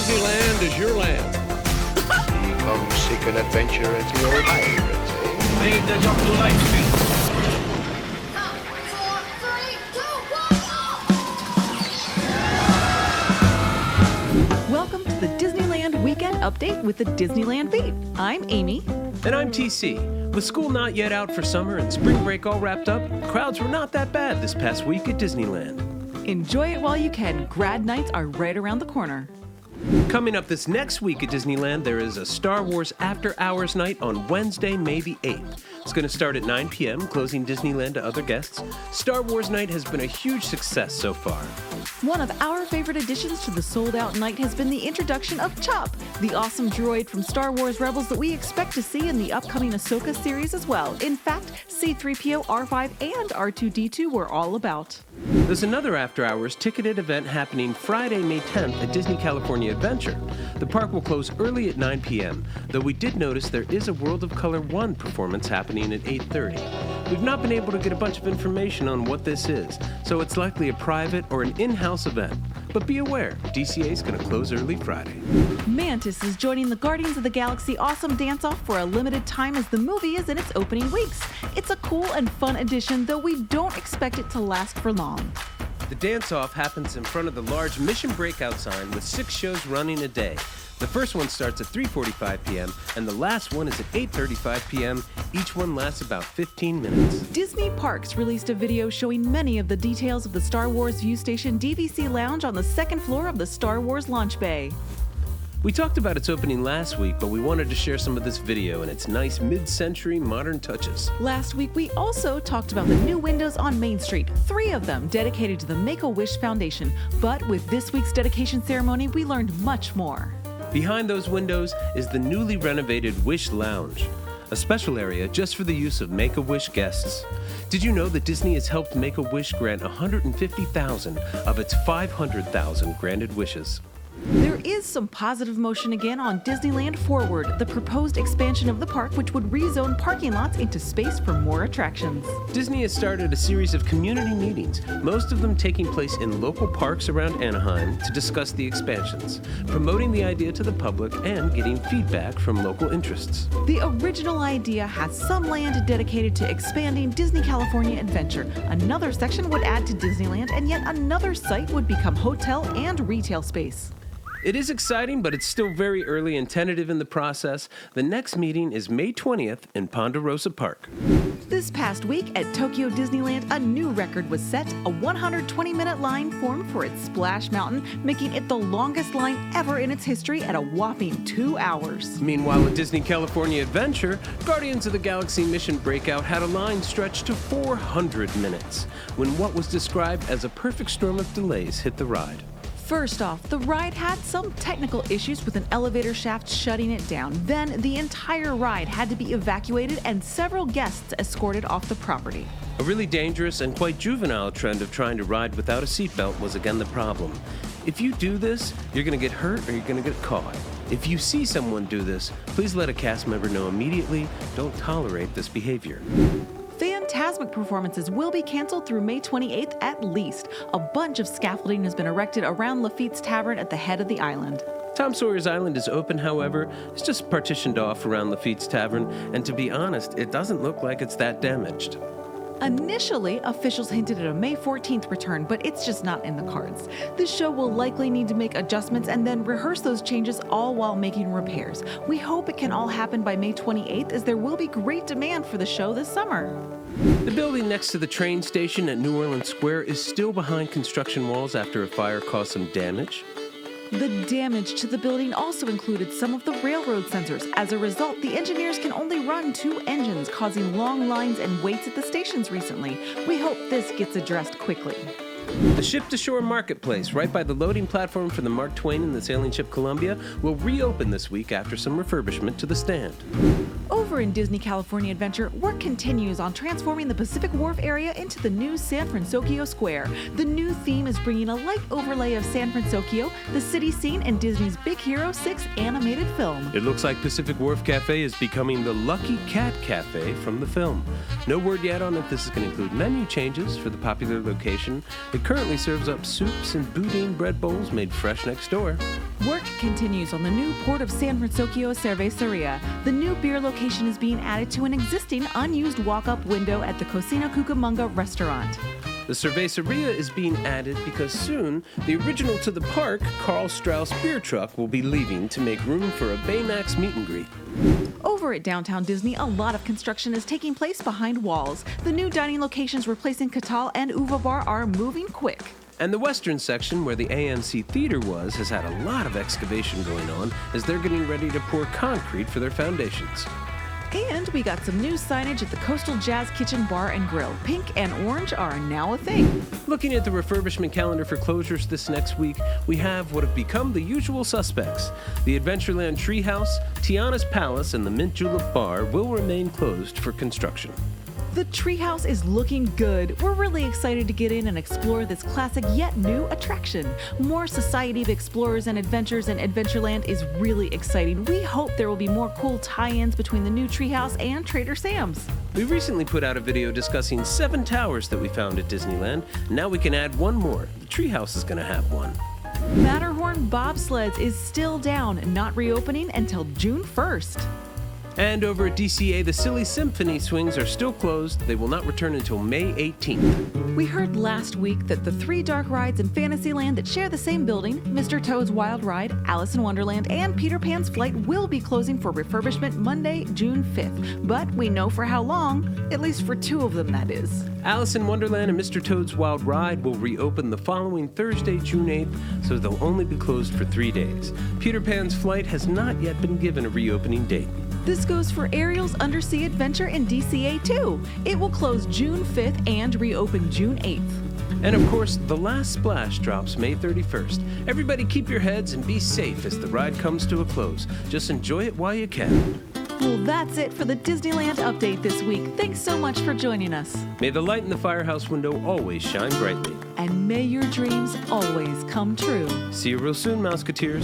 Disneyland is your land. Come seek an adventure at your pirates, eh? Leave the top to light, Welcome to the Disneyland Weekend Update with the Disneyland Beat. I'm Amy. And I'm TC. With school not yet out for summer and spring break all wrapped up, crowds were not that bad this past week at Disneyland. Enjoy it while you can. Grad nights are right around the corner. Coming up this next week at Disneyland, there is a Star Wars After Hours night on Wednesday, May the 8th. It's going to start at 9 p.m., closing Disneyland to other guests. Star Wars Night has been a huge success so far. One of our favorite additions to the sold-out night has been the introduction of Chop, the awesome droid from Star Wars Rebels that we expect to see in the upcoming Ahsoka series as well. In fact, C-3PO, R5, and R2-D2 were all about. There's another after-hours ticketed event happening Friday, May 10th at Disney California Adventure. The park will close early at 9 p.m., though we did notice there is a World of Color 1 performance happening at 8:30. We've not been able to get a bunch of information on what this is, so it's likely a private or an in-house event. But be aware, DCA is going to close early Friday. Mantis is joining the Guardians of the Galaxy Awesome Dance-Off for a limited time as the movie is in its opening weeks. It's a cool and fun addition, though we don't expect it to last for long. The dance-off happens in front of the large Mission Breakout sign with 6 shows running a day. The first one starts at 3:45 p.m. and the last one is at 8:35 p.m. Each one lasts about 15 minutes. Disney Parks released a video showing many of the details of the Star Wars View Station DVC Lounge on the second floor of the Star Wars Launch Bay. We talked about its opening last week, but we wanted to share some of this video and its nice mid-century modern touches. Last week, we also talked about the new windows on Main Street, 3 of them dedicated to the Make-A-Wish Foundation. But with this week's dedication ceremony, we learned much more. Behind those windows is the newly renovated Wish Lounge, a special area just for the use of Make-A-Wish guests. Did you know that Disney has helped Make-A-Wish grant 150,000 of its 500,000 granted wishes? There is some positive motion again on Disneyland Forward, the proposed expansion of the park which would rezone parking lots into space for more attractions. Disney has started a series of community meetings, most of them taking place in local parks around Anaheim to discuss the expansions, promoting the idea to the public and getting feedback from local interests. The original idea has some land dedicated to expanding Disney California Adventure. Another section would add to Disneyland, and yet another site would become hotel and retail space. It is exciting, but it's still very early and tentative in the process. The next meeting is May 20th in Ponderosa Park. This past week at Tokyo Disneyland, a new record was set. A 120-minute line formed for its Splash Mountain, making it the longest line ever in its history at a whopping 2 hours. Meanwhile, at Disney California Adventure, Guardians of the Galaxy Mission Breakout had a line stretched to 400 minutes, when what was described as a perfect storm of delays hit the ride. First off, the ride had some technical issues with an elevator shaft shutting it down. Then, the entire ride had to be evacuated and several guests escorted off the property. A really dangerous and quite juvenile trend of trying to ride without a seatbelt was again the problem. If you do this, you're going to get hurt or you're going to get caught. If you see someone do this, please let a cast member know immediately. Don't tolerate this behavior. Fantasmic performances will be canceled through May 28th at least. A bunch of scaffolding has been erected around Lafitte's Tavern at the head of the island. Tom Sawyer's Island is open, however. It's just partitioned off around Lafitte's Tavern, and to be honest, it doesn't look like it's that damaged. Initially, officials hinted at a May 14th return, but it's just not in the cards. The show will likely need to make adjustments and then rehearse those changes all while making repairs. We hope it can all happen by May 28th, as there will be great demand for the show this summer. The building next to the train station at New Orleans Square is still behind construction walls after a fire caused some damage. The damage to the building also included some of the railroad sensors. As a result, the engineers can only run 2 engines, causing long lines and waits at the stations recently. We hope this gets addressed quickly. The Ship-to-Shore Marketplace, right by the loading platform for the Mark Twain and the sailing ship Columbia, will reopen this week after some refurbishment to the stand. Over in Disney California Adventure, work continues on transforming the Pacific Wharf area into the new San Francisco Square. The new theme is bringing a light overlay of San Francisco, the city scene in Disney's Big Hero 6 animated film. It looks like Pacific Wharf Cafe is becoming the Lucky Cat Cafe from the film. No word yet on if this is going to include menu changes for the popular location. It currently serves up soups and boudin bread bowls made fresh next door. Work continues on the new Port of San Francisco Cerveceria. The new beer location is being added to an existing unused walk-up window at the Cocina Cucamonga restaurant. The Cerveceria is being added because soon the original to the park, Carl Strauss beer truck, will be leaving to make room for a Baymax meet and greet. Over at Downtown Disney, a lot of construction is taking place behind walls. The new dining locations replacing Catal and Uva Bar are moving quick. And the western section, where the AMC Theater was, has had a lot of excavation going on as they're getting ready to pour concrete for their foundations. And we got some new signage at the Coastal Jazz Kitchen Bar and Grill. Pink and orange are now a thing. Looking at the refurbishment calendar for closures this next week, we have what have become the usual suspects. The Adventureland Treehouse, Tiana's Palace, and the Mint Julep Bar will remain closed for construction. The treehouse is looking good. We're really excited to get in and explore this classic yet new attraction. More Society of Explorers and Adventures in Adventureland is really exciting. We hope there will be more cool tie-ins between the new treehouse and Trader Sam's. We recently put out a video discussing 7 towers that we found at Disneyland. Now we can add one more. The treehouse is going to have one. Matterhorn Bobsleds is still down, not reopening until June 1st. And over at DCA, the Silly Symphony swings are still closed. They will not return until May 18th. We heard last week that the 3 dark rides in Fantasyland that share the same building, Mr. Toad's Wild Ride, Alice in Wonderland, and Peter Pan's Flight will be closing for refurbishment Monday, June 5th. But we know for how long, at least for 2 of them, that is. Alice in Wonderland and Mr. Toad's Wild Ride will reopen the following Thursday, June 8th, so they'll only be closed for 3 days. Peter Pan's Flight has not yet been given a reopening date. This goes for Ariel's Undersea Adventure in DCA too. It will close June 5th and reopen June 8th. And of course, the last splash drops May 31st. Everybody keep your heads and be safe as the ride comes to a close. Just enjoy it while you can. Well, that's it for the Disneyland update this week. Thanks so much for joining us. May the light in the firehouse window always shine brightly. And may your dreams always come true. See you real soon, Mouseketeers.